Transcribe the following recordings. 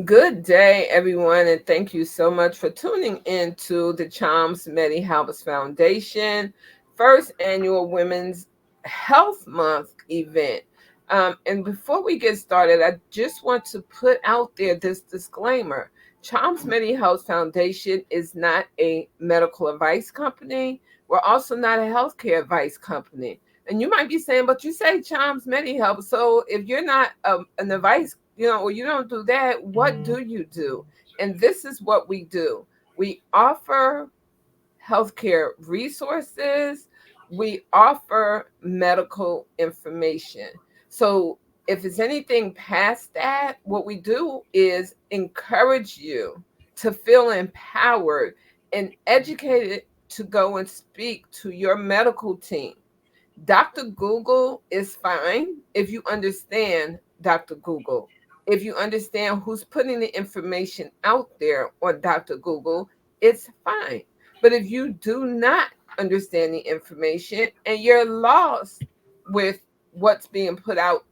Good day, everyone, and thank you so much for tuning in to the Charms Medi House Foundation first annual Women's Health Month event. And before we get started, I just want to put out there this disclaimer. Charms Medi House Foundation is not a medical advice company. We're also not a healthcare advice company. And you might be saying, but you say Charms Medi Health. So if you're not an advice, or you don't do that, what do you do? And this is what we do. We offer healthcare resources, we offer medical information. So if it's anything past that, what we do is encourage you to feel empowered and educated to go and speak to your medical team. Dr. Google is fine if you understand Dr. Google. If you understand who's putting the information out there on Dr. Google, it's fine. But if you do not understand the information and you're lost with what's being put out,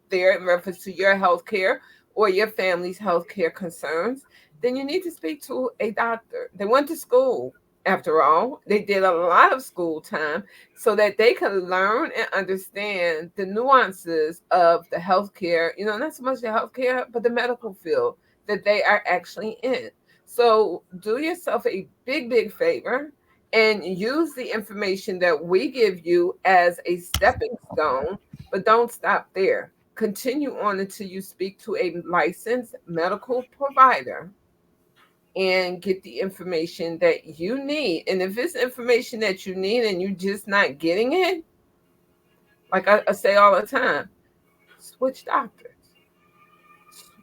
there in reference to your healthcare or your family's healthcare concerns, then you need to speak to a doctor. They went to school, after all. They did a lot of school time so that they can learn and understand the nuances of the healthcare, not so much the healthcare, but the medical field that they are actually in. So do yourself a big, big favor and use the information that we give you as a stepping stone, but don't stop there. Continue on until you speak to a licensed medical provider and get the information that you need. And if it's information that you need and you're just not getting it, like I say all the time, switch doctors.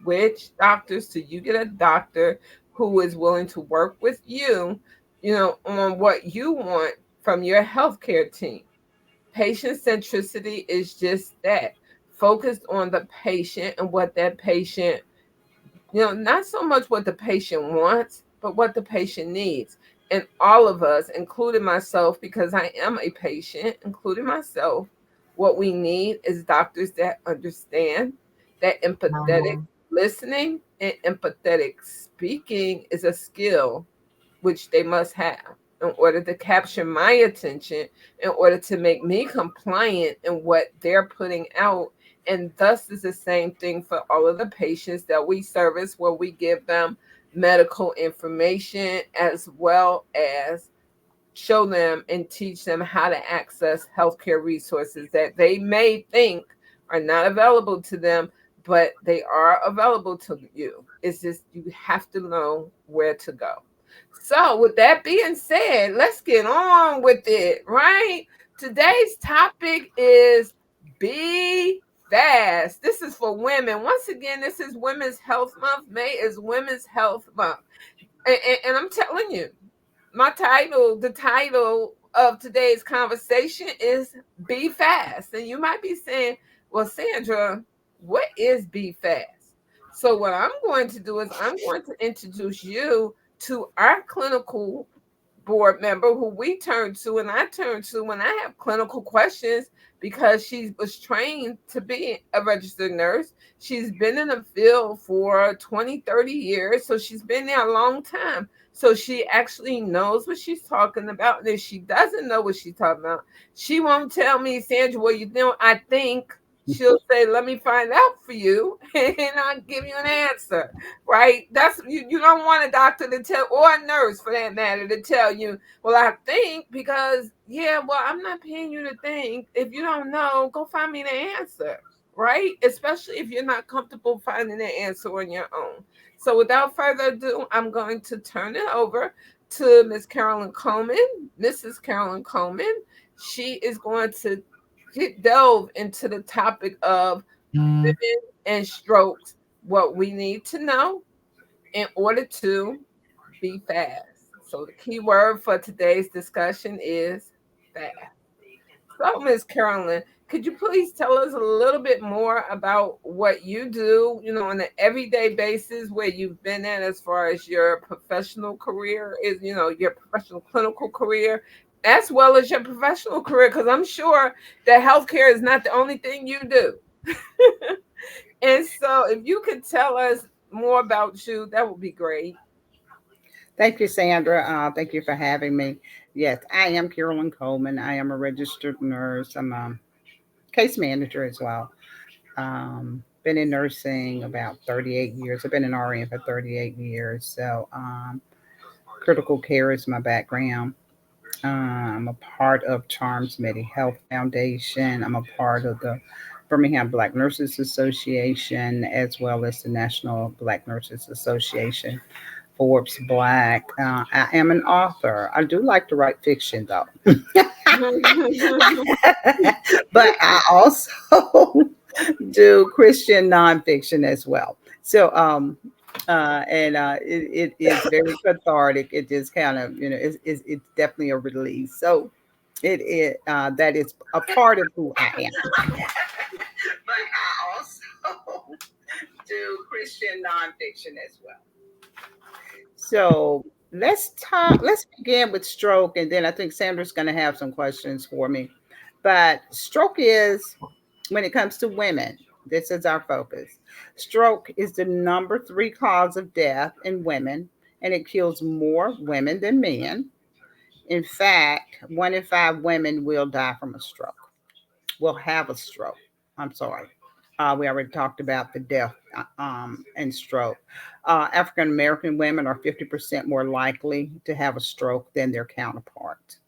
Switch doctors till you get a doctor who is willing to work with you, on what you want from your healthcare team. Patient centricity is just that, focused on the patient and what that patient, not so much what the patient wants, but what the patient needs. And all of us, including myself, because I am a patient, including myself, what we need is doctors that understand that empathetic Mhm. listening and empathetic speaking is a skill which they must have in order to capture my attention, in order to make me compliant in what they're putting out. And thus is the same thing for all of the patients that we service, where we give them medical information as well as show them and teach them how to access healthcare resources that they may think are not available to them, but they are available to you. It's just you have to know where to go. So, with that being said, let's get on with it, right? Today's topic is be fast. This is for women. Once again, this is Women's Health Month. May is Women's Health Month. And I'm telling you, the title of today's conversation is Be Fast. And you might be saying, well, Sandra, what is Be Fast? So, what I'm going to do is I'm going to introduce you to our clinical board member who we turn to and I turn to when I have clinical questions, because she was trained to be a registered nurse. She's been in the field for 20, 30 years. So she's been there a long time. So she actually knows what she's talking about. And if she doesn't know what she's talking about, she won't tell me, Sandra, well, I think. She'll say, let me find out for you and I'll give you an answer, right? That's you don't want a doctor to tell, or a nurse for that matter, to tell you, well, I think, because yeah, well, I'm not paying you to think. If you don't know, go find me the answer, right? Especially if you're not comfortable finding the answer on your own. So without further ado, I'm going to turn it over to Miss Carolyn Coleman. Mrs. Carolyn Coleman. She is going to delve into the topic of women and strokes, what we need to know in order to be fast. So the key word for today's discussion is fast. So, Miss Carolyn, could you please tell us a little bit more about what you do, on an everyday basis, where you've been at as far as your professional career is, your professional clinical career, as well as your professional career? Because I'm sure that healthcare is not the only thing you do. And so, if you could tell us more about you, that would be great. Thank you, Sandra. Thank you for having me. Yes, I am Carolyn Coleman. I am a registered nurse. I'm a case manager as well. Been in nursing about 38 years. I've been an RN for 38 years. So, critical care is my background. I'm a part of Charms Medi Health Foundation. I'm a part of the Birmingham Black Nurses Association, as well as the National Black Nurses Association. Forbes Black. I am an author. I do like to write fiction though, but I also do Christian nonfiction as well. So, it is very cathartic. It just kind of, it's definitely a release. So, that is a part of who I am. But I also do Christian nonfiction as well. So let's talk. Let's begin with stroke, and then I think Sandra's going to have some questions for me. But stroke is, when it comes to women, this is our focus. Stroke is the number three cause of death in women, and it kills more women than men. In fact, one in five women will die from a stroke, will have a stroke. I'm sorry. We already talked about the death and stroke. African American women are 50% more likely to have a stroke than their counterparts.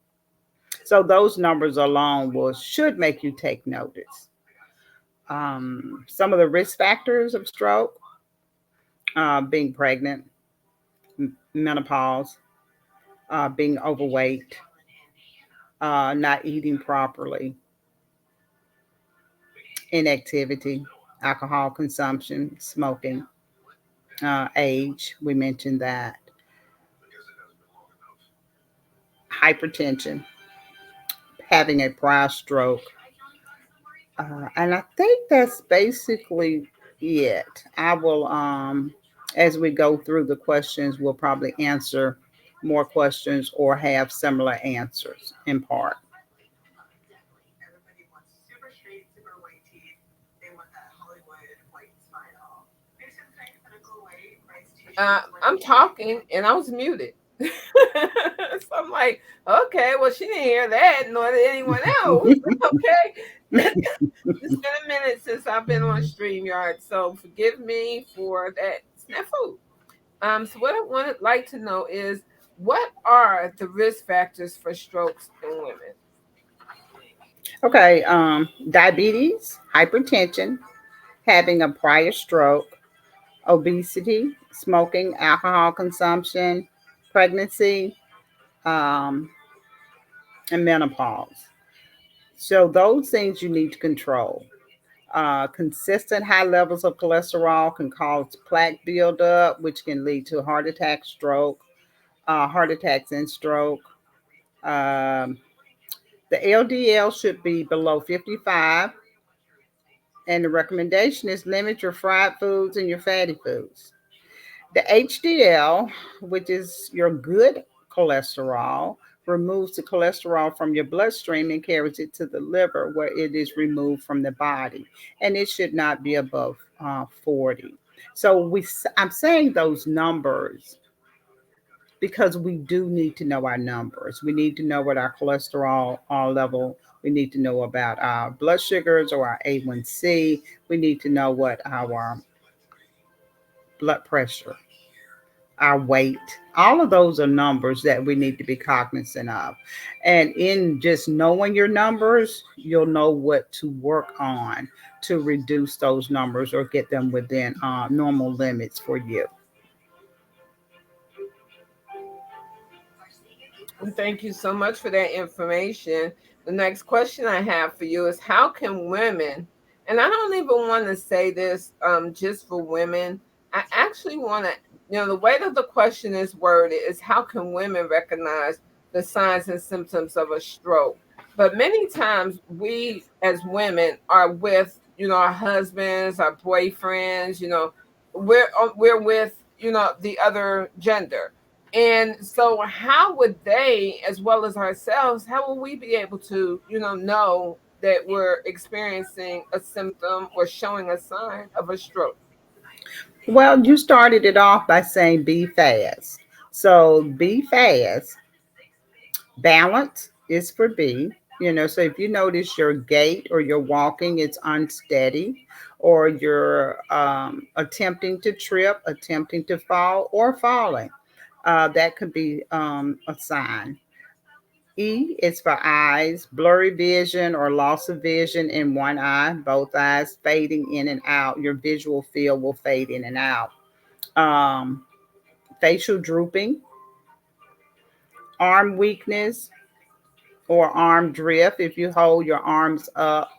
So those numbers alone should make you take notice. Some of the risk factors of stroke: being pregnant, menopause, being overweight, not eating properly, inactivity, alcohol consumption, smoking, age, we mentioned that, hypertension, having a prior stroke. And I think that's basically it. I will, as we go through the questions, we'll probably answer more questions or have similar answers in part. I'm talking and I was muted. So I'm like, okay, well, she didn't hear that, nor did anyone else. Okay. It's been a minute since I've been on StreamYard, so forgive me for that snafu. So what I would like to know is, what are the risk factors for strokes in women? Okay, diabetes, hypertension, having a prior stroke, obesity, smoking, alcohol consumption, pregnancy, um, and menopause. So those things you need to control. Consistent high levels of cholesterol can cause plaque buildup, which can lead to heart attack, stroke, heart attacks and stroke. Um, the LDL should be below 55, and the recommendation is limit your fried foods and your fatty foods. The HDL, which is your good cholesterol, removes the cholesterol from your bloodstream and carries it to the liver where it is removed from the body. And it should not be above 40. So I'm saying those numbers because we do need to know our numbers. We need to know what our cholesterol level. We need to know about our blood sugars or our A1C. We need to know what our blood pressure, our weight. All of those are numbers that we need to be cognizant of. And in just knowing your numbers, you'll know what to work on to reduce those numbers or get them within normal limits for you. And thank you so much for that information. The next question I have for you is, how can women, and I don't even want to say this just for women, I actually want to, the way that the question is worded is, how can women recognize the signs and symptoms of a stroke? But many times we as women are with, our husbands, our boyfriends, we're with, the other gender. And so, how would they, as well as ourselves, how will we be able to, know that we're experiencing a symptom or showing a sign of a stroke? Well, you started it off by saying be fast. So be fast. Balance is for B. So if you notice your gait or your walking is unsteady, or you're attempting to trip, attempting to fall, or falling, that could be a sign. E is for eyes, blurry vision or loss of vision in one eye, both eyes fading in and out. Your visual field will fade in and out. Um, Facial drooping, arm weakness or arm drift. If you hold your arms up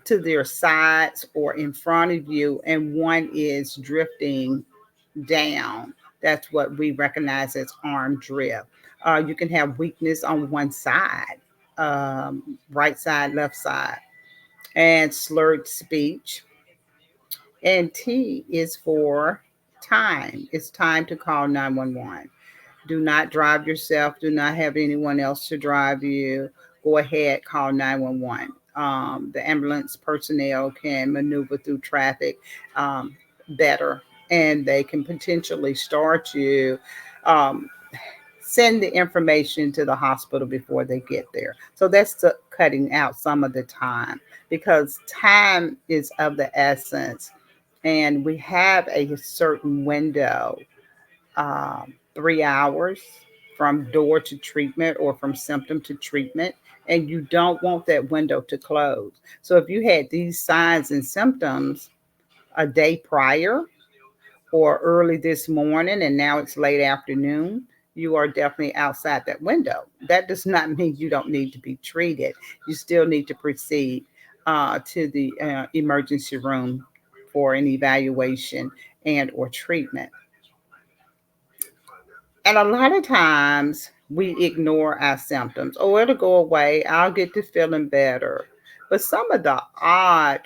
to their sides or in front of you, and one is drifting down, that's what we recognize as arm drift. You can have weakness on one side, right side, left side, and slurred speech. And T is for time. It's time to call 911. Do not drive yourself. Do not have anyone else to drive you. Go ahead, call 911. The ambulance personnel can maneuver through traffic better, and they can potentially start you, um, send the information to the hospital before they get there. So that's cutting out some of the time, because time is of the essence, and we have a certain window, 3 hours from door to treatment or from symptom to treatment, and you don't want that window to close. So if you had these signs and symptoms a day prior or early this morning and now it's late afternoon, you are definitely outside that window. That does not mean you don't need to be treated. You still need to proceed to the emergency room for an evaluation and or treatment. And a lot of times we ignore our symptoms. Oh, it'll go away. I'll get to feeling better. But some of the odd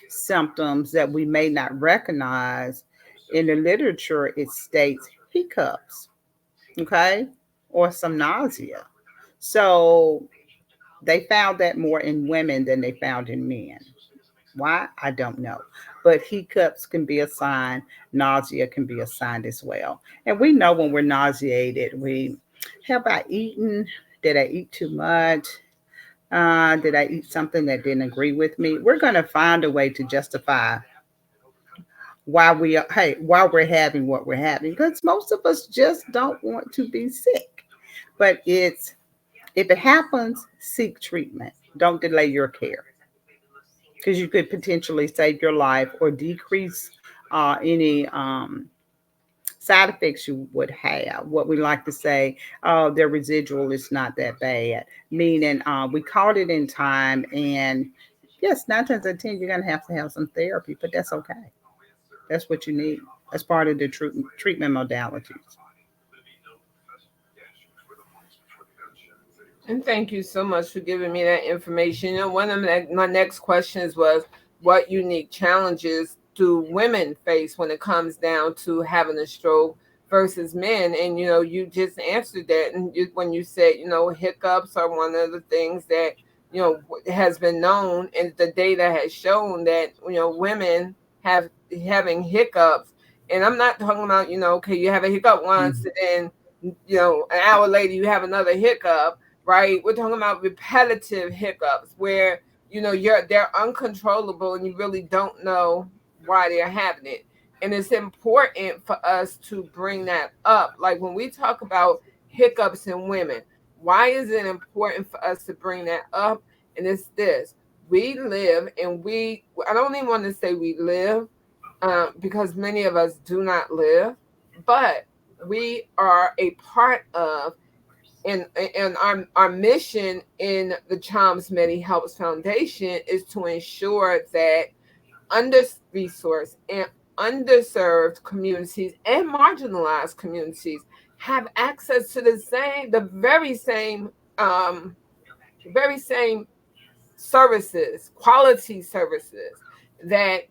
symptoms that we may not recognize, in the literature, it states hiccups, okay, or some nausea. So they found that more in women than they found in men. Why? I don't know. But hiccups can be a sign, nausea can be a sign as well. And we know when we're nauseated, have I eaten? Did I eat too much? Did I eat something that didn't agree with me? We're going to find a way to justify why we're having what we're having, because most of us just don't want to be sick. But if it happens, seek treatment. Don't delay your care, because you could potentially save your life or decrease any side effects you would have. What we like to say, their residual is not that bad, meaning we caught it in time. And yes, 9 times out of 10, you're going to have some therapy, but that's okay. That's what you need as part of the treatment modalities. And thank you so much for giving me that information. One of my next questions was, what unique challenges do women face when it comes down to having a stroke versus men? And you just answered that, and when you said, hiccups are one of the things that has been known, and the data has shown that women have having hiccups. And I'm not talking about, okay, you have a hiccup once, Mhm. and then an hour later you have another hiccup, right? We're talking about repetitive hiccups where they're uncontrollable and you really don't know why they're having it. And it's important for us to bring that up. Like when we talk about hiccups in women, why is it important for us to bring that up? And it's this: we live, and I don't even want to say we live, because many of us do not live, but we are a part of, and our mission in the Charms Medi Helps Foundation is to ensure that under resourced and underserved communities and marginalized communities have access to um, the very same services, quality services that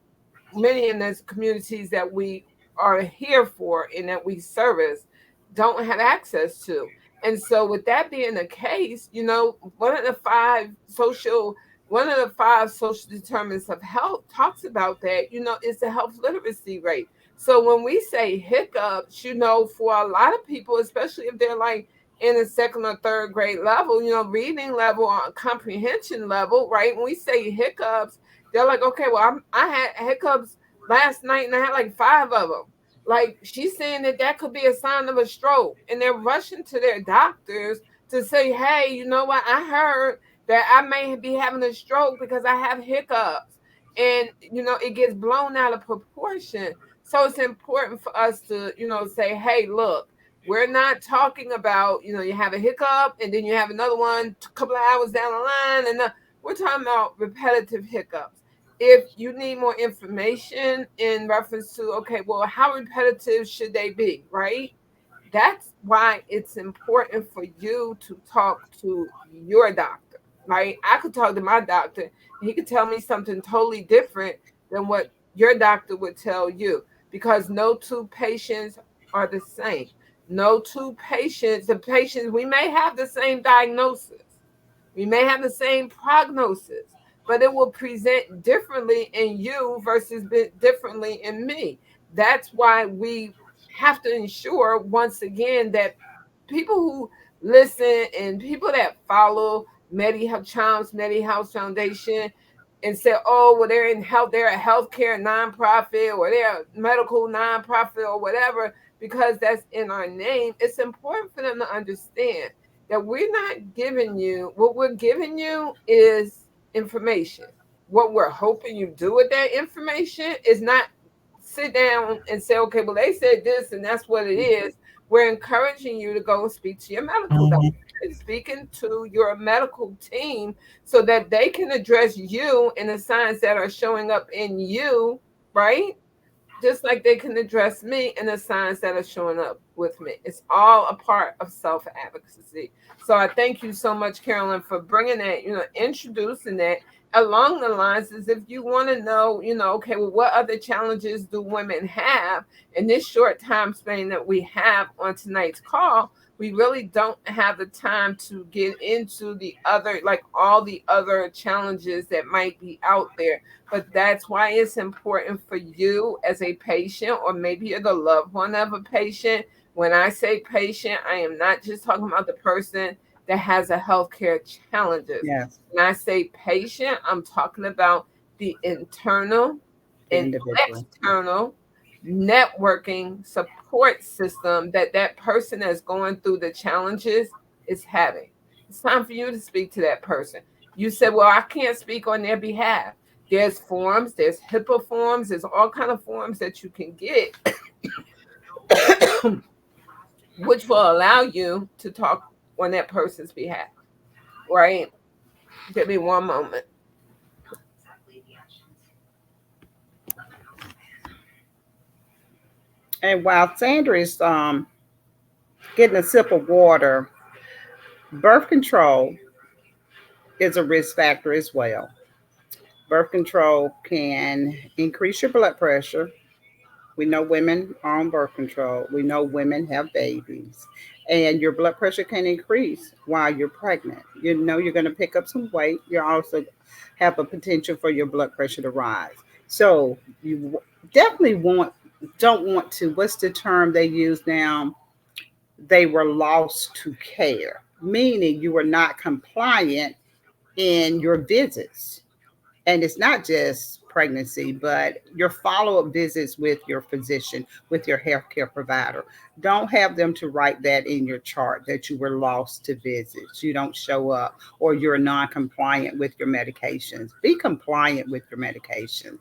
many in those communities that we are here for and that we service don't have access to. And so, with that being the case, one of the five social one of the five social determinants of health talks about that, is the health literacy rate. So when we say hiccups, for a lot of people, especially if they're like in a second or third grade level, reading level or comprehension level, right? When we say hiccups, they're like, okay, well, I had hiccups last night and I had like five of them. Like she's saying that could be a sign of a stroke, and they're rushing to their doctors to say, hey, you know what? I heard that I may be having a stroke because I have hiccups. And, it gets blown out of proportion. So it's important for us to, say, hey, look, we're not talking about, you have a hiccup and then you have another one a couple of hours down the line. And we're talking about repetitive hiccups. If you need more information in reference to, okay, well, how repetitive should they be, right? That's why it's important for you to talk to your doctor, right? I could talk to my doctor and he could tell me something totally different than what your doctor would tell you, because no two patients are the same. No two patients, the patients, we may have the same diagnosis, we may have the same prognosis, but it will present differently in you versus differently in me. That's why we have to ensure, once again, that people who listen and people that follow Medi House Foundation and say, oh, well, they're in health, they're a healthcare nonprofit or they're a medical nonprofit or whatever, because that's in our name. It's important for them to understand that we're not giving you, what we're giving you is information. What we're hoping you do with that information is not sit down and say, okay, well, they said this and that's what it is. We're encouraging you to go and speak to your medical doctor and speaking to your medical team so that they can address you and the signs that are showing up in you, right? Just like they can address me and the signs that are showing up with me. It's all a part of self advocacy. So I thank you so much, Carolyn, for bringing that, introducing that. Along the lines is, if you want to know, okay, well, what other challenges do women have in this short time span that we have on tonight's call? We really don't have the time to get into the other, like all the other challenges that might be out there. But that's why it's important for you as a patient, or maybe you're the loved one of a patient. When I say patient, I am not just talking about the person that has a healthcare challenges. Yes, When I say patient, I'm talking about the internal the and individual. external networking support system that that person that's going through the challenges is having. It's time for you to speak to that person. You said, well, I can't speak on their behalf. There's forms, there's HIPAA forms, there's all kind of forms that you can get, which will allow you to talk on that person's behalf, right? Give me one moment. And while Sandra is getting a sip of water, birth control is a risk factor as well. Birth control can increase your blood pressure. We know women are on birth control. We know women have babies. And your blood pressure can increase while you're pregnant. You know you're going to pick up some weight. You also have a potential for your blood pressure to rise. So you definitely don't want to, what's the term they use now? They were lost to care, meaning you were not compliant in your visits. And it's not just pregnancy, but your follow up visits with your physician, with your healthcare provider. Don't have them to write that in your chart that you were lost to visits, you don't show up, or you're non compliant with your medications. Be compliant with your medications.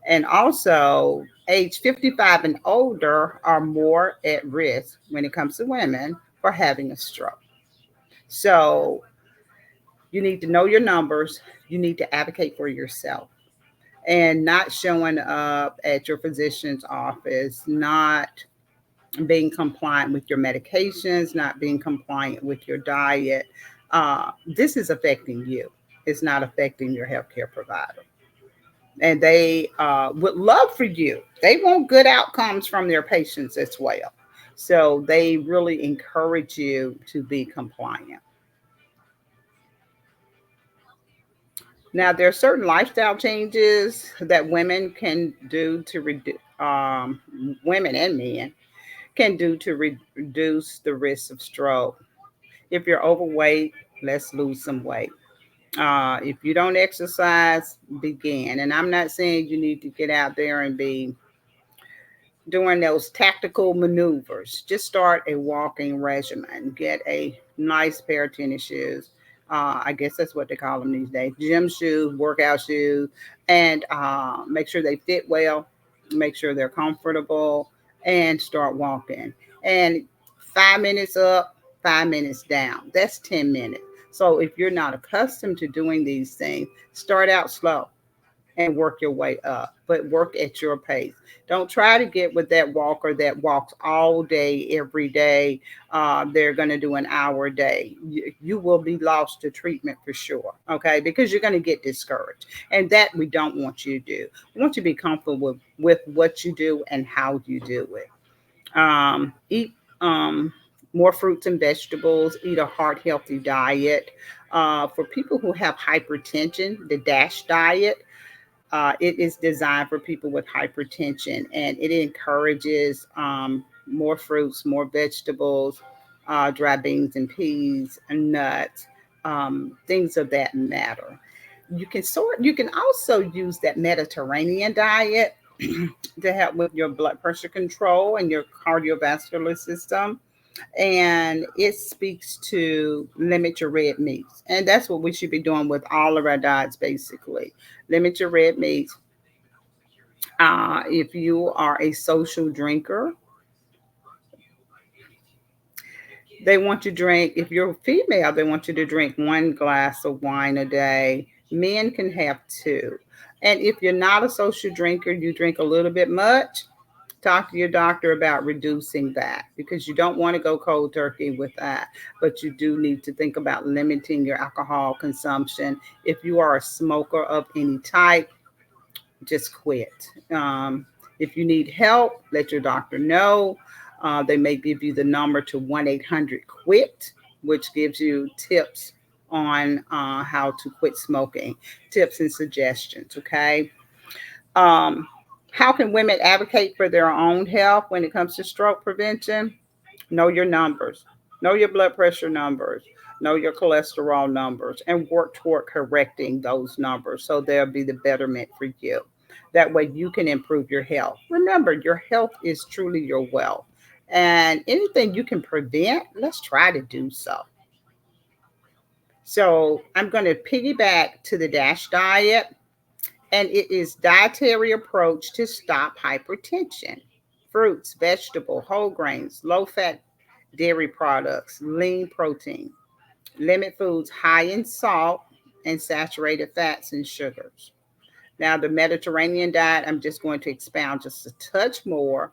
And also, age 55 and older are more at risk when it comes to women for having a stroke. So, you need to know your numbers. You need to advocate for yourself and not showing up at your physician's office, not being compliant with your medications, not being compliant with your diet. This is affecting you. It's not affecting your healthcare provider. And they would love for you. They want good outcomes from their patients as well. So they really encourage you to be compliant. Now, there are certain lifestyle changes that women can do to reduce, women and men can do to reduce the risk of stroke. If you're overweight, let's lose some weight. If you don't exercise, begin. And I'm not saying you need to get out there and be doing those tactical maneuvers. Just start a walking regimen. Get a nice pair of tennis shoes. I guess that's what they call them these days. Gym shoes, workout shoes, and make sure they fit well. Make sure they're comfortable, and start walking. And 5 minutes up, 5 minutes down. That's 10 minutes. So if you're not accustomed to doing these things, start out slow and work your way up, but work at your pace. Don't try to get with that walker that walks all day, every day. They're going to do an hour a day. You will be lost to treatment for sure, okay? Because you're going to get discouraged. And that we don't want you to do. We want you to be comfortable with what you do and how you do it. Eat more fruits and vegetables, eat a heart healthy diet. For people who have hypertension, the DASH diet, it is designed for people with hypertension, and it encourages more fruits, more vegetables, dry beans and peas, and nuts, things of that matter. You can also use that Mediterranean diet to help with your blood pressure control and your cardiovascular system. And it speaks to limit your red meats. And that's what we should be doing with all of our diets, basically. Limit your red meats. If you are a social drinker, they want you to drink, if you're female, they want you to drink 1 glass of wine a day. Men can have two. And if you're not a social drinker, you drink a little bit much, talk to your doctor about reducing that, because you don't want to go cold turkey with that. But you do need to think about limiting your alcohol consumption. If you are a smoker of any type, just quit. If you need help, let your doctor know. They may give you the number to 1-800-QUIT, which gives you tips on how to quit smoking, tips and suggestions. Okay. Um, how can women advocate for their own health when it comes to stroke prevention? Know your numbers, know your blood pressure numbers, know your cholesterol numbers, and work toward correcting those numbers so there'll be the betterment for you. That way you can improve your health. Remember, your health is truly your wealth. And anything you can prevent, let's try to do so. So I'm going to piggyback to the DASH diet, and it is dietary approach to stop hypertension. Fruits, vegetable, whole grains, low fat dairy products, lean protein. Limit foods high in salt and saturated fats and sugars. Now, the Mediterranean diet, I'm just going to expound just a touch more.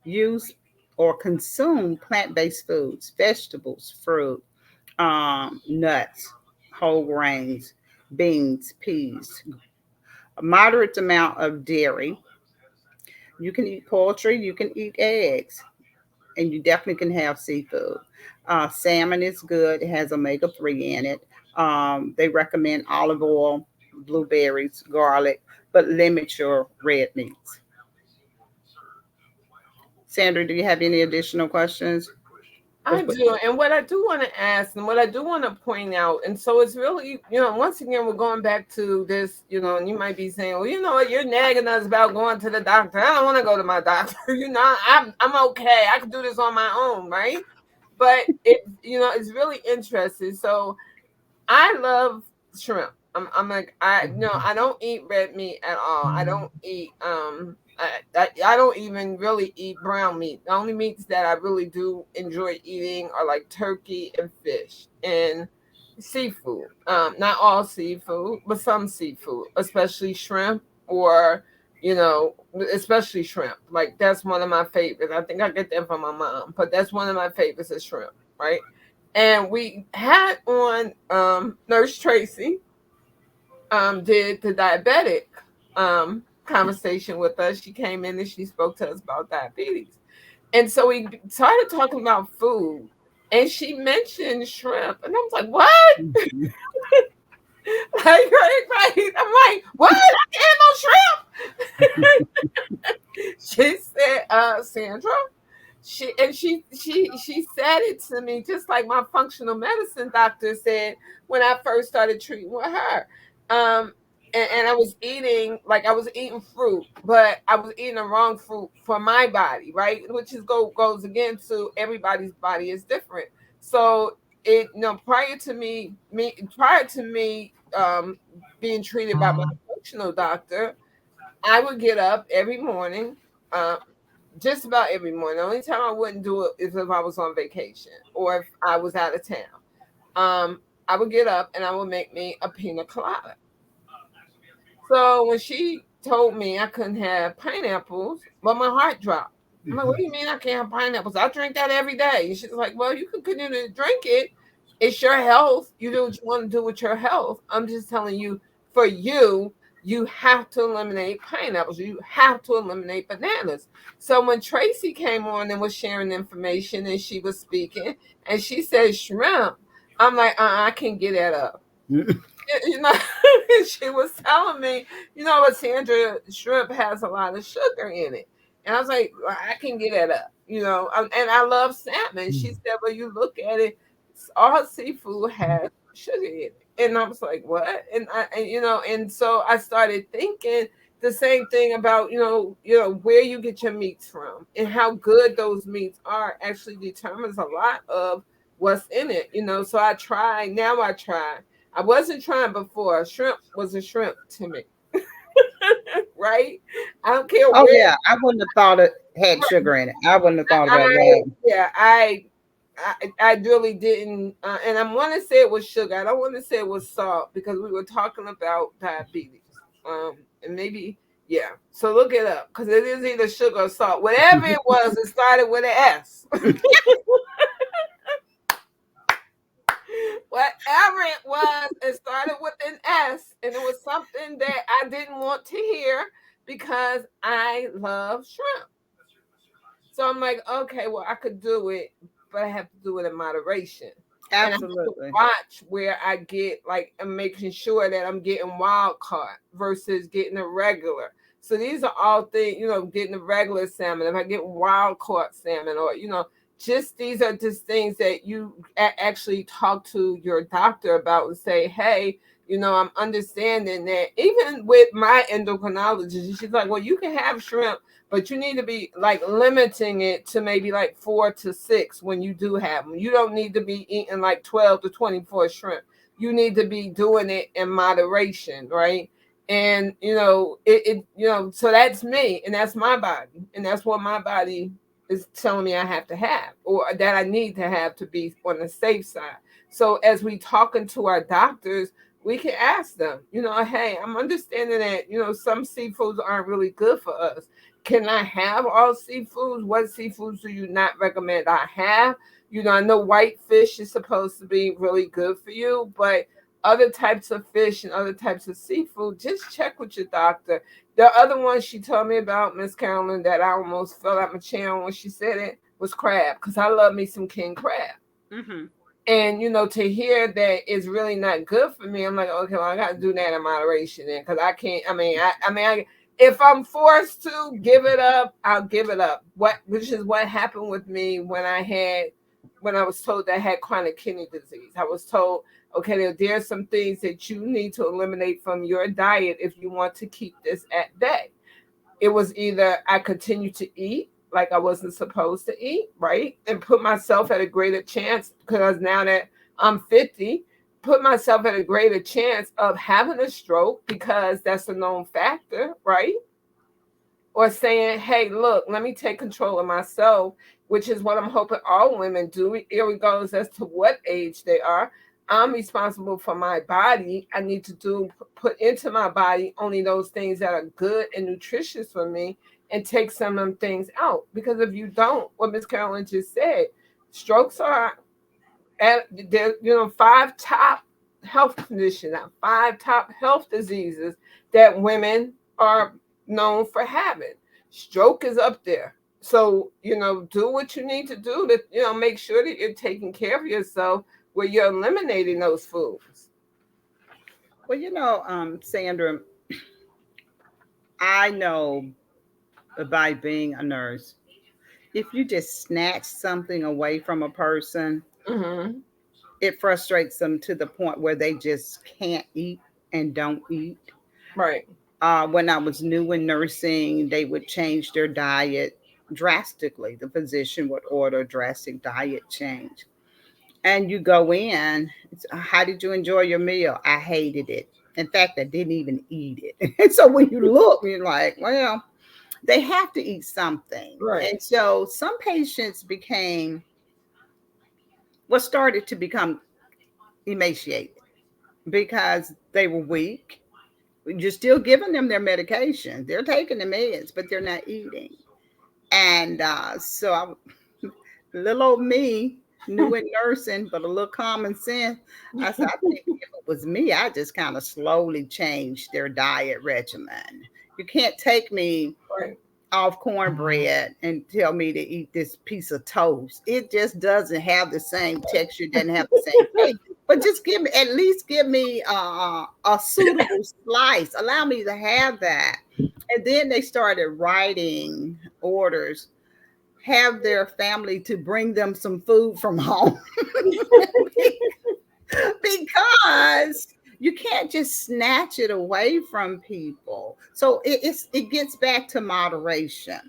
Use or consume plant based foods, vegetables, fruit, nuts, whole grains, beans, peas, a moderate amount of dairy. You can eat poultry, you can eat eggs, and you definitely can have seafood. Salmon is good, it has omega-3 in it. They recommend olive oil, blueberries, garlic, but limit your red meats. Sandra, do you have any additional questions? I do. And what I do want to ask and what I do want to point out, and so it's really, once again, we're going back to this, and you might be saying, well, you know what, you're nagging us about going to the doctor. I don't want to go to my doctor. I'm okay. I can do this on my own, right? But it's really interesting. So I love shrimp. I'm like I don't eat red meat at all. I don't eat I don't even really eat brown meat. The only meats that I really do enjoy eating are like turkey and fish and seafood. Not all seafood, but some seafood, especially shrimp or you know, especially shrimp. Like that's one of my favorites. I think I get that from my mom, but that's one of my favorites is shrimp, right? And we had on Nurse Tracy did the diabetic conversation with us. She came in and she spoke to us about diabetes. And so we started talking about food and she mentioned shrimp. And I was like, what? Right. I'm like, what? I can't have no shrimp. She said, Sandra. She said it to me just like my functional medicine doctor said when I first started treating with her. Um, and I was eating fruit, but I was eating the wrong fruit for my body, right? Which is goes again to everybody's body is different. So prior to me being treated by my functional doctor, I would get up every morning. Um, just about every morning. The only time I wouldn't do it is if I was on vacation or if I was out of town. I would get up and I would make me a pina colada. So when she told me I couldn't have pineapples, well, my heart dropped. I'm like, what do you mean I can't have pineapples? I drink that every day. And she's like, well, you can continue to drink it. It's your health. You do what you want to do with your health. I'm just telling you, for you, you have to eliminate pineapples. You have to eliminate bananas. So when Tracy came on and was sharing information and she was speaking and she said shrimp, I'm like, I can't get that up. You know, she was telling me, you know what, Sandra, shrimp has a lot of sugar in it. And I was like, well, I can get that up, and I love salmon. She said, well, you look at it, all seafood has sugar in it. And I was like, what? And so I started thinking the same thing about, where you get your meats from and how good those meats are actually determines a lot of what's in it, So now I try. I wasn't trying before. Shrimp was a shrimp to me, right? I don't care Oh where. yeah, I wouldn't have thought it had sugar in it. I wouldn't have thought about I that. yeah, I really didn't, and I want to say it was sugar. I don't want to say it was salt because we were talking about diabetes, and maybe yeah. So look it up because it is either sugar or salt. Whatever it was, it started with an S. Whatever it was, it started with an S, and it was something that I didn't want to hear because I love shrimp. So I'm like, okay, well, I could do it, but I have to do it in moderation. And I have to Absolutely. watch where I get, like, I'm making sure that I'm getting wild caught versus getting a regular. So these are all things, getting a regular salmon, if I get wild caught salmon, or, just these are just things that you actually talk to your doctor about and say, hey, I'm understanding that even with my endocrinologist, she's like, well, you can have shrimp, but you need to be like limiting it to maybe like 4 to 6 when you do have them. You don't need to be eating like 12 to 24 shrimp. You need to be doing it in moderation, right? And so that's me and that's my body. And that's what my body is telling me I have to have or that I need to have to be on the safe side. So as we talking to our doctors, we can ask them, hey, I'm understanding that, some seafoods aren't really good for us. Can I have all seafoods? What seafoods do you not recommend I have? I know white fish is supposed to be really good for you, but other types of fish and other types of seafood, just check with your doctor. The other one she told me about, Miss Carolyn, that I almost fell out my chair when she said it was crab, because I love me some king crab. Mm-hmm. And to hear that it's really not good for me, I'm like, okay, well, I got to do that in moderation, then, because I can't. If I'm forced to give it up, I'll give it up. Which is what happened with me when I was told that I had chronic kidney disease. I was told, okay, there's some things that you need to eliminate from your diet if you want to keep this at bay. It was either I continue to eat like I wasn't supposed to eat, right? And put myself at a greater chance, because now that I'm 50, put myself at a greater chance of having a stroke because that's a known factor, right? Or saying, hey, look, let me take control of myself, which is what I'm hoping all women do, regardless as to what age they are. I'm responsible for my body. I need to put into my body only those things that are good and nutritious for me and take some of them things out. Because if you don't, what Miss Carolyn just said, strokes are at there, 5 top health conditions, 5 top health diseases that women are known for having. Stroke is up there. So, do what you need to do to, make sure that you're taking care of yourself where you're eliminating those foods. Well, Sandra, I know by being a nurse, if you just snatch something away from a person, Mm-hmm. it frustrates them to the point where they just can't eat and don't eat. Right. When I was new in nursing, they would change their diet drastically. The physician would order a drastic diet change. And you go in, how did you enjoy your meal? I hated it. In fact, I didn't even eat it. And so when you look, you're like, well, they have to eat something. Right. And so some patients became what started to become emaciated because they were weak. You're still giving them their medication. They're taking the meds, but they're not eating. And little old me, new in nursing, but a little common sense. I said, I think if it was me, I just kind of slowly changed their diet regimen. You can't take me Right. off cornbread and tell me to eat this piece of toast. It just doesn't have the same texture, doesn't have the same taste. But just at least give me a suitable slice. Allow me to have that. And then they started writing orders, have their family to bring them some food from home because you can't just snatch it away from people. So it gets back to moderation.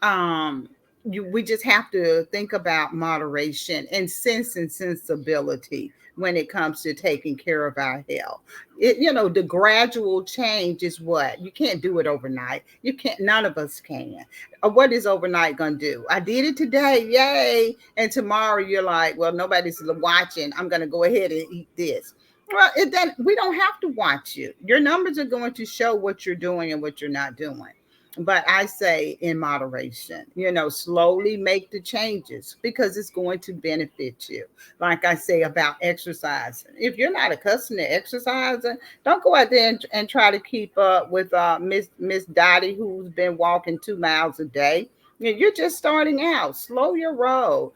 um we just have to think about moderation and sense and sensibility when it comes to taking care of our health. The gradual change is what you can't do it overnight. You can't, none of us can. What is overnight gonna do? I did it today, yay, and tomorrow you're like, well, nobody's watching, I'm gonna go ahead and eat this. Well, then we don't have to watch you. Your numbers are going to show what you're doing and what you're not doing. But I say in moderation, slowly make the changes because it's going to benefit you. Like I say about exercising. If you're not accustomed to exercising, don't go out there and try to keep up with Miss Dottie, who's been walking 2 miles a day. You're just starting out. Slow your roll,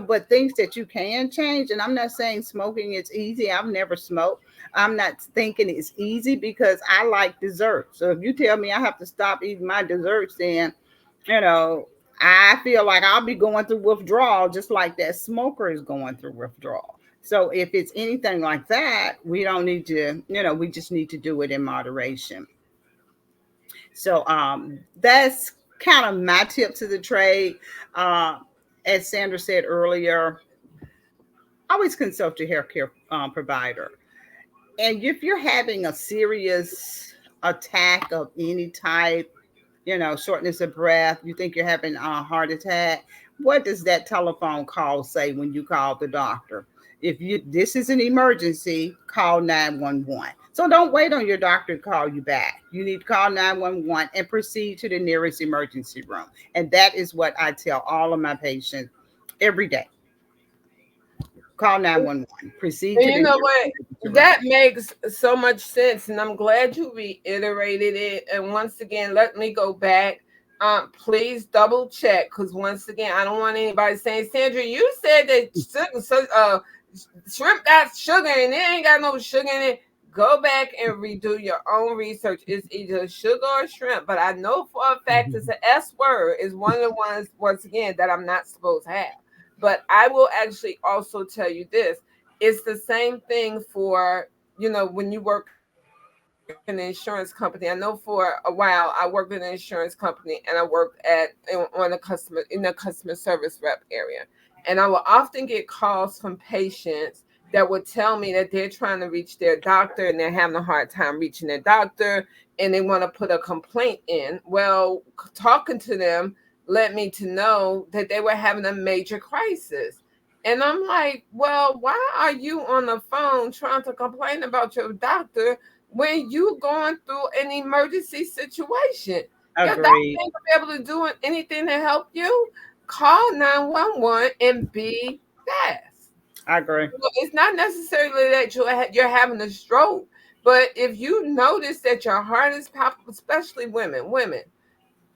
but things that you can change. And I'm not saying smoking is easy. I've never smoked. I'm not thinking it's easy because I like dessert. So if you tell me I have to stop eating my desserts, then, you know, I feel like I'll be going through withdrawal just like that smoker is going through withdrawal. So if it's anything like that, we don't need to, we just need to do it in moderation. So that's kind of my tip to the trade. Uh, as Sandra said earlier, always consult your healthcare provider. And if you're having a serious attack of any type, shortness of breath, you think you're having a heart attack, what does that telephone call say when you call the doctor? If this is an emergency, call 911. So don't wait on your doctor to call you back. You need to call 911 and proceed to the nearest emergency room. And that is what I tell all of my patients every day. Call 911. Proceed And to you the know nearest what? emergency room. That makes so much sense, and I'm glad you reiterated it. And once again, let me go back. Please double check because once again, I don't want anybody saying, Sandra, you said that shrimp got sugar and it ain't got no sugar in it. Go back and redo your own research. It's either sugar or shrimp, but I know for a fact it's an S word. Is one of the ones once again that I'm not supposed to have. But I will actually also tell you this: it's the same thing for when you work in an insurance company. I know for a while I worked in an insurance company and I worked on the customer service rep area, and I will often get calls from patients that would tell me that they're trying to reach their doctor and they're having a hard time reaching their doctor and they want to put a complaint in. Well, talking to them led me to know that they were having a major crisis. And I'm like, well, why are you on the phone trying to complain about your doctor when you going through an emergency situation? Your doctor Agreed. ain't gonna be able to do anything to help you. Call 911 and be fast. I agree. It's not necessarily that you're having a stroke, but if you notice that your heart is palpitating, especially women,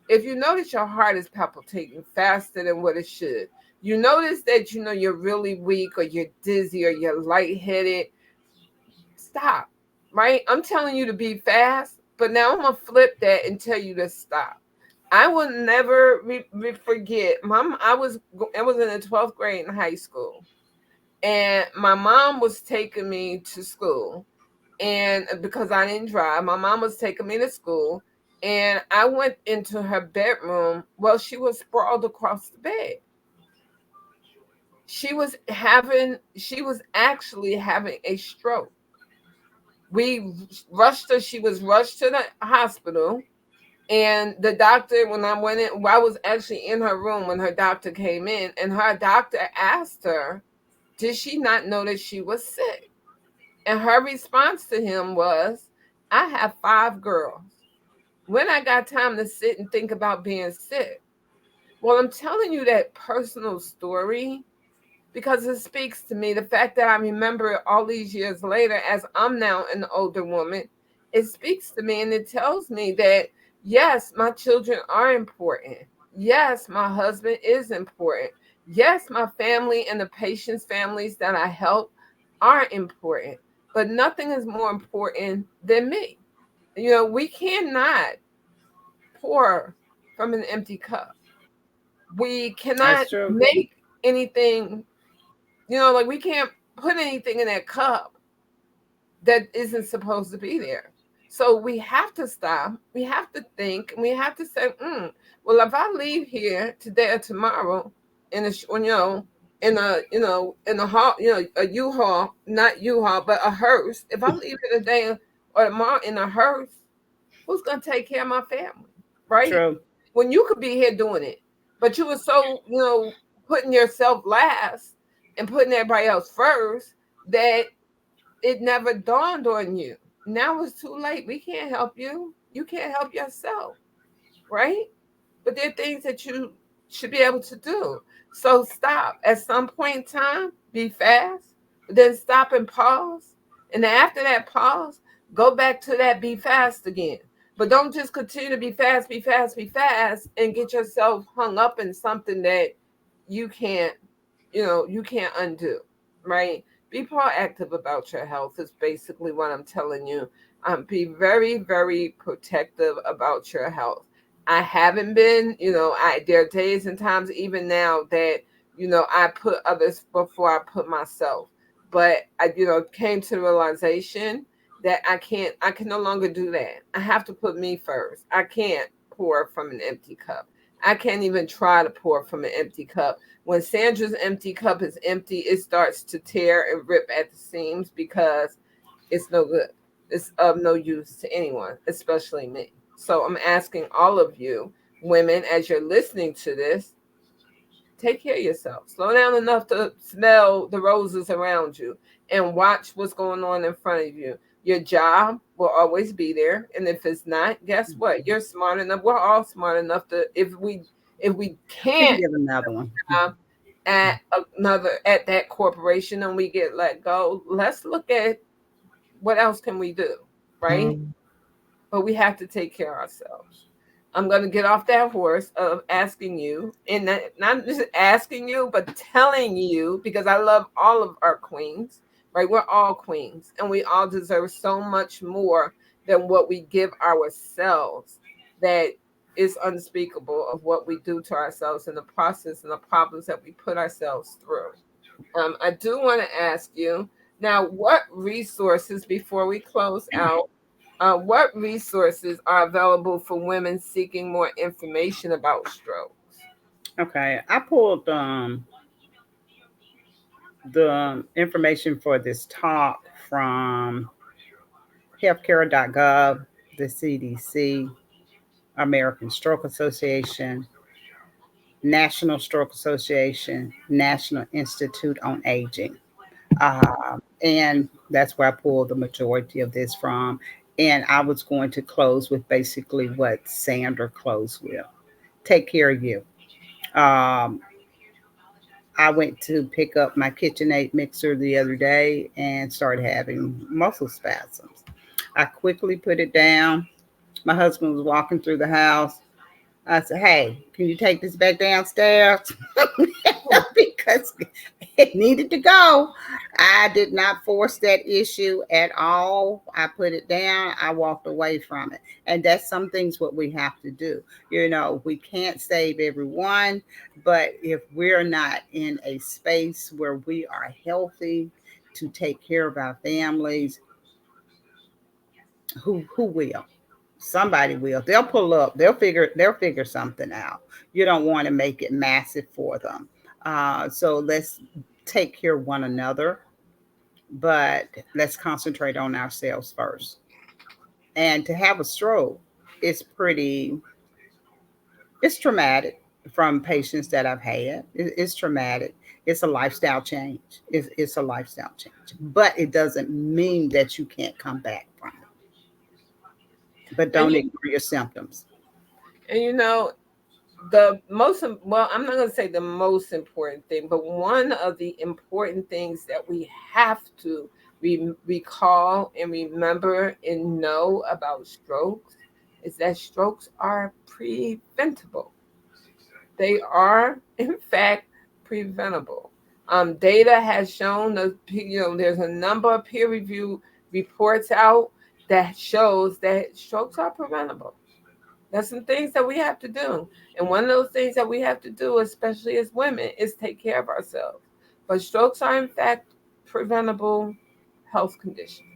if you notice your heart is palpitating faster than what it should, you notice that you're really weak or you're dizzy or you're lightheaded, stop. right? I'm telling you to be fast, but now I'm gonna flip that and tell you to stop. I will never forget. Mom, I was in the 12th grade in high school, and my mom was taking me to school, and because I didn't drive, my mom was taking me to school, and I went into her bedroom. Well, she was sprawled across the bed. She was actually having a stroke. We rushed her. She was rushed to the hospital. And the doctor, when I went in, well, I was actually in her room when her doctor came in, and her doctor asked her, did she not know that she was sick? And her response to him was, I have 5 girls. When I got time to sit and think about being sick? Well, I'm telling you that personal story because it speaks to me. The fact that I remember it all these years later, as I'm now an older woman, it speaks to me and it tells me that yes, my children are important. Yes, my husband is important. Yes, my family and the patients' families that I help are important. But nothing is more important than me. We cannot pour from an empty cup. We cannot That's true. make anything, like we can't put anything in that cup that isn't supposed to be there. So we have to stop. We have to think, and we have to say, well, if I leave here today or tomorrow in a, in a hall, a U-Haul, not U-Haul, but a hearse. If I leave here today or tomorrow in a hearse, who's gonna take care of my family, right? True. When you could be here doing it, but you were so, putting yourself last and putting everybody else first that it never dawned on you. Now it's too late. We can't help you. You can't help yourself, right? But there are things that you should be able to do. So stop. At some point in time, be fast, but then stop and pause. And after that pause, go back to that be fast again. But don't just continue to be fast, be fast, be fast, and get yourself hung up in something that you can't, you can't undo, right? Be proactive about your health is basically what I'm telling you. Be very, very protective about your health. I haven't been, there are days and times even now that, I put others before I put myself. But I, came to the realization that I can no longer do that. I have to put me first. I can't pour from an empty cup. I can't even try to pour from an empty cup. When Sandra's empty cup is empty, it starts to tear and rip at the seams because it's no good. It's of no use to anyone, especially me. So I'm asking all of you, women, as you're listening to this, take care of yourself. Slow down enough to smell the roses around you and watch what's going on in front of you. Your job will always be there. And if it's not, guess what? You're smart enough. We're all smart enough to if we Can can't get another one. at at that corporation and we get let go, let's look at what else can we do, right? But we have to take care of ourselves. I'm going to get off that horse of asking you, and not just asking you, but telling you, because I love all of our queens, right? We're all queens, and we all deserve so much more than what we give ourselves that is unspeakable of what we do to ourselves in the process and the problems that we put ourselves through. I do want to ask you now, what resources, before we close out, what resources are available for women seeking more information about strokes? Okay, I pulled the information for this talk from healthcare.gov, the CDC, American Stroke Association, National Stroke Association, National Institute on Aging. And that's where I pulled the majority of this from. And I was going to close with basically what Sandra closed with. Take care of you. Um, I went to pick up my KitchenAid mixer the other day and started having muscle spasms. I quickly put it down. My husband was walking through the house. I said, "Hey, can you take this back downstairs?" because it needed to go. I did not force that issue at all. I put it down. I walked away from it. And that's some things what we have to do. We can't save everyone, but if we're not in a space where we are healthy to take care of our families, who will? Somebody will. They'll pull up. They'll figure something out. You don't want to make it massive for them. So let's take care of one another, but let's concentrate on ourselves first. And to have a stroke is it's traumatic from patients that I've had. It's traumatic. It's a lifestyle change. It's a lifestyle change, but it doesn't mean that you can't come back from it. But And don't ignore your symptoms. and you know, the most well, I'm not going to say the most important thing, but one of the important things that we have to recall and remember and know about strokes is that strokes are preventable. They are, in fact, preventable. Data has shown that there's a number of peer review reports out that shows that strokes are preventable. There's some things that we have to do. And one of those things that we have to do, especially as women, is take care of ourselves. But strokes are, in fact, preventable health conditions.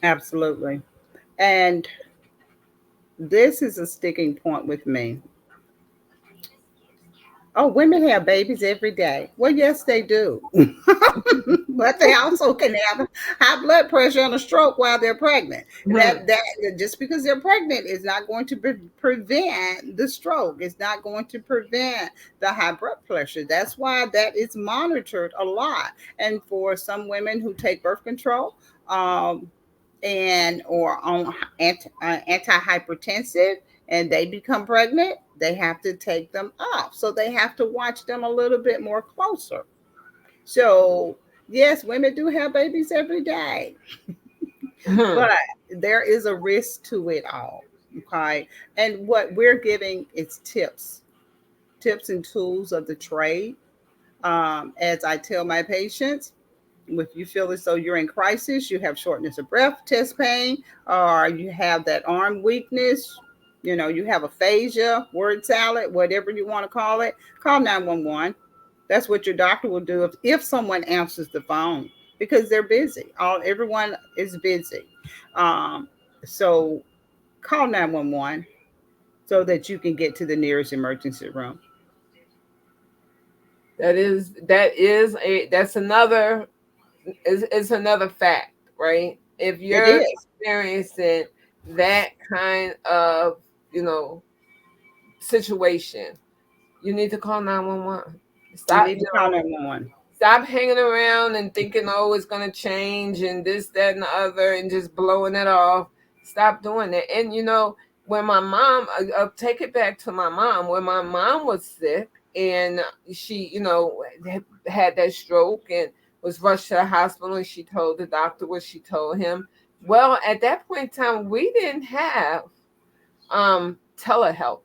Absolutely. And this is a sticking point with me. Oh, women have babies every day. Well, yes, they do. But they also can have high blood pressure and a stroke while they're pregnant. Mhm. That just because they're pregnant is not going to prevent the stroke. It's not going to prevent the high blood pressure. That's why that is monitored a lot. And for some women who take birth control, um, and or on antihypertensive, and they become pregnant, they have to take them off. So they have to watch them a little bit more closer. So yes, women do have babies every day, Mhm. but there is a risk to it all. Okay. And what we're giving is tips and tools of the trade. As I tell my patients, if you feel as though you're in crisis, you have shortness of breath, chest pain, or you have that arm weakness, you have aphasia, word salad, whatever you want to call it, call 911. That's what your doctor will do if someone answers the phone because they're busy. Everyone is busy. Um, so call 911 so that you can get to the nearest emergency room. That's another is another fact, right? If It you're is. experiencing that kind of, you know, situation, you need to call 911. You Stop, need to call 911. stop hanging around and thinking, oh, it's going to change and this, that, and the other, and just blowing it off. Stop doing that. And, when my mom, I'll take it back to my mom, when my mom was sick and she, had that stroke and was rushed to the hospital, and she told the doctor what she told him. Well, at that point in time, we didn't have telehealth.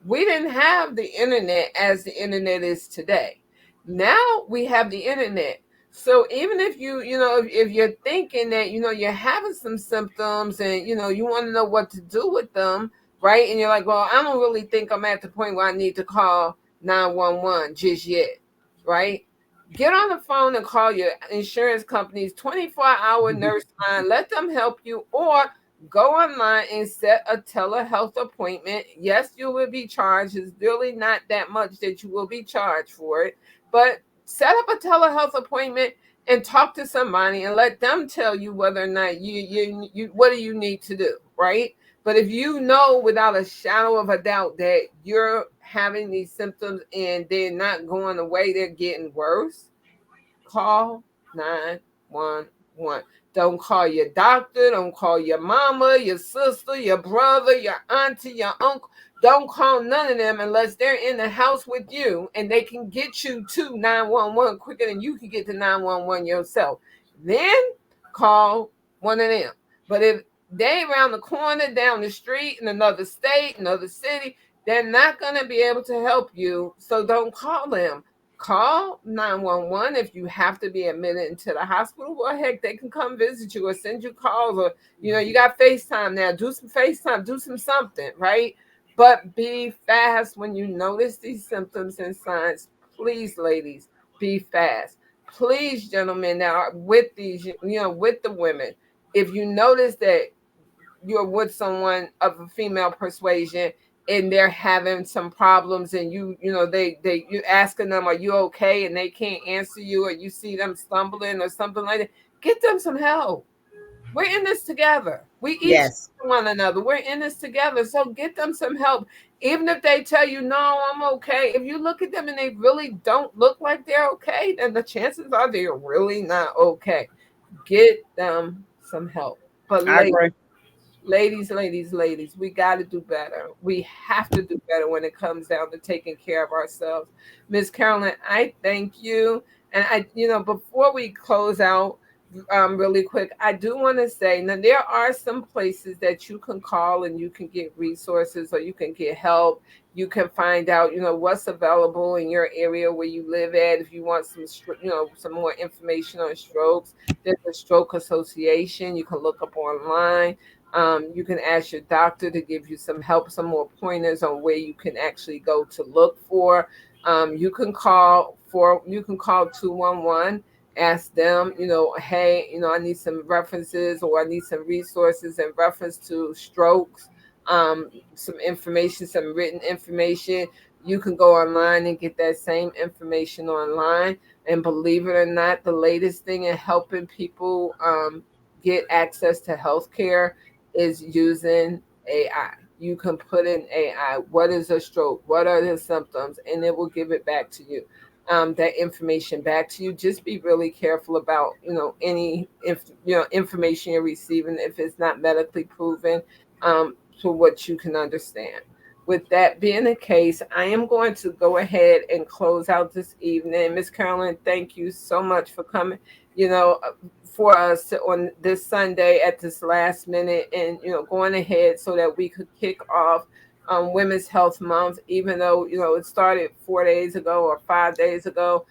We didn't have the internet as the internet is today. Now we have the internet. So even if if you're thinking that, you're having some symptoms and, you want to know what to do with them, right? And you're like, well, I don't really think I'm at the point where I need to call 911 just yet, right? Get on the phone and call your insurance company's 24-hour nurse line. Let them help you, or go online and set a telehealth appointment. Yes, you will be charged. It's really not that much that you will be charged for it. But set up a telehealth appointment and talk to somebody and let them tell you whether or not you what do you need to do, right? But if you know without a shadow of a doubt that you're having these symptoms and they're not going away, they're getting worse, call 911. Don't call your doctor. Don't call your mama, your sister, your brother, your auntie, your uncle. Don't call none of them unless they're in the house with you and they can get you to 911 quicker than you can get to 911 yourself. Then call one of them. But if they around the corner, down the street, in another state, another city, they're not going to be able to help you. So don't call them. Call 911 if you have to be admitted into the hospital. Well, heck, they can come visit you or send you calls, or you got FaceTime now. Do some FaceTime, do some something, right? But be fast when you notice these symptoms and signs. Please, ladies, be fast. Please, gentlemen, now with these, with the women, if you notice that you're with someone of a female persuasion and they're having some problems, and you're asking them, are you okay, and they can't answer you, or you see them stumbling or something like that, get them some help. We're in this together. We each Yes. one another. We're in this together. So get them some help. Even if they tell you, no, I'm okay. If you look at them and they really don't look like they're okay, then the chances are they're really not okay. Get them some help. But I agree. ladies, we got to do better. We have to do better when it comes down to taking care of ourselves. Miss Carolyn, I thank you. And before we close out, really quick, I do want to say now there are some places that you can call and you can get resources, or you can get help. You can find out, what's available in your area where you live at. If you want some more information on strokes, there's a stroke association. You can look up online. You can ask your doctor to give you some help, some more pointers on where you can actually go to look for. You can call 211, ask them, hey, I need some references, or I need some resources in reference to strokes, some information, some written information. You can go online and get that same information online. And believe it or not, the latest thing in helping people get access to healthcare is using AI. You can put in AI, what is a stroke? What are the symptoms? And it will give it back to you. That information back to you. Just be really careful about, any information you're receiving if it's not medically proven, to what you can understand. With that being the case, I am going to go ahead and close out this evening. Miss Carolyn, thank you so much for coming. You know, for us on this Sunday at this last minute, and going ahead so that we could kick off Women's Health Month, even though it started 4 days ago or 5 days ago.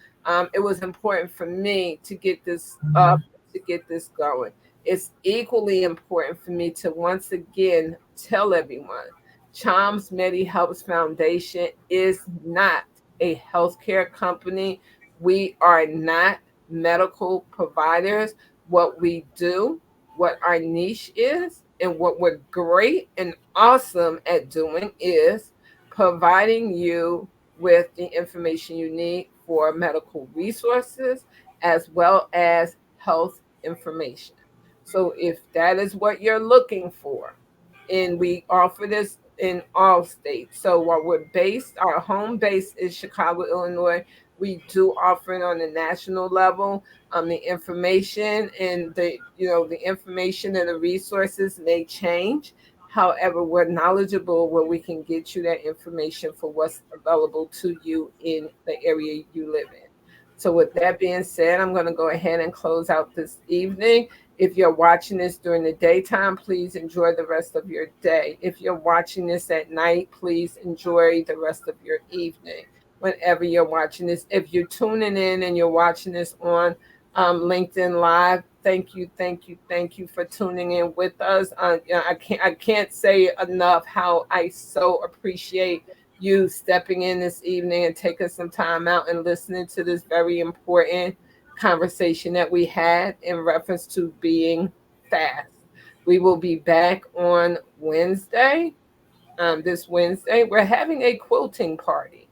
It was important for me to get this up, to get this going. It's equally important for me to once again tell everyone, Chom's Medi Helps Foundation is not a healthcare company. We are not medical providers. What we do, what our niche is, and what we're great and awesome at doing is providing you with the information you need for medical resources as well as health information. So if that is what you're looking for, and we offer this in all states. So while our home base is Chicago, Illinois, we do offer it on the national level. The information and the information and the resources may change. However, we're knowledgeable where we can get you that information for what's available to you in the area you live in. So with that being said, I'm going to go ahead and close out this evening. If you're watching this during the daytime, please enjoy the rest of your day. If you're watching this at night, please enjoy the rest of your evening whenever you're watching this. If you're tuning in and you're watching this on LinkedIn Live, thank you, thank you, thank you for tuning in with us. I can't say enough how I so appreciate you stepping in this evening and taking some time out and listening to this very important conversation that we had in reference to being fast. We will be back on Wednesday. This Wednesday, we're having a quilting party.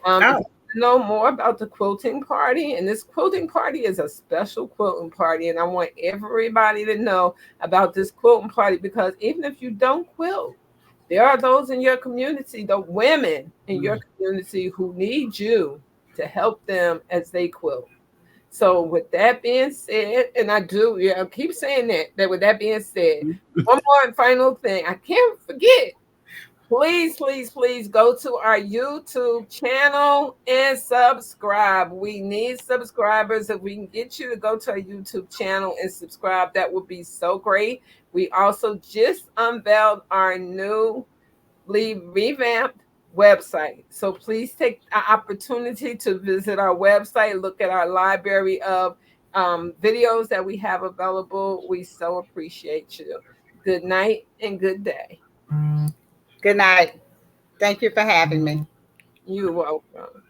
If Oh, you know more about the quilting party, and this quilting party is a special quilting party, and I want everybody to know about this quilting party, because even if you don't quilt, there are those in your community, the women in your community, who need you to help them as they quilt. So with that being said, and I do, yeah, I keep saying that with that being said, one more and final thing, I can't forget. Please, please, please go to our YouTube channel and subscribe. We need subscribers. If we can get you to go to our YouTube channel and subscribe, that would be so great. We also just unveiled our new revamped website. So please take the opportunity to visit our website, look at our library of videos that we have available. We so appreciate you. Good night and good day. Good night. Thank you for having me. You're welcome.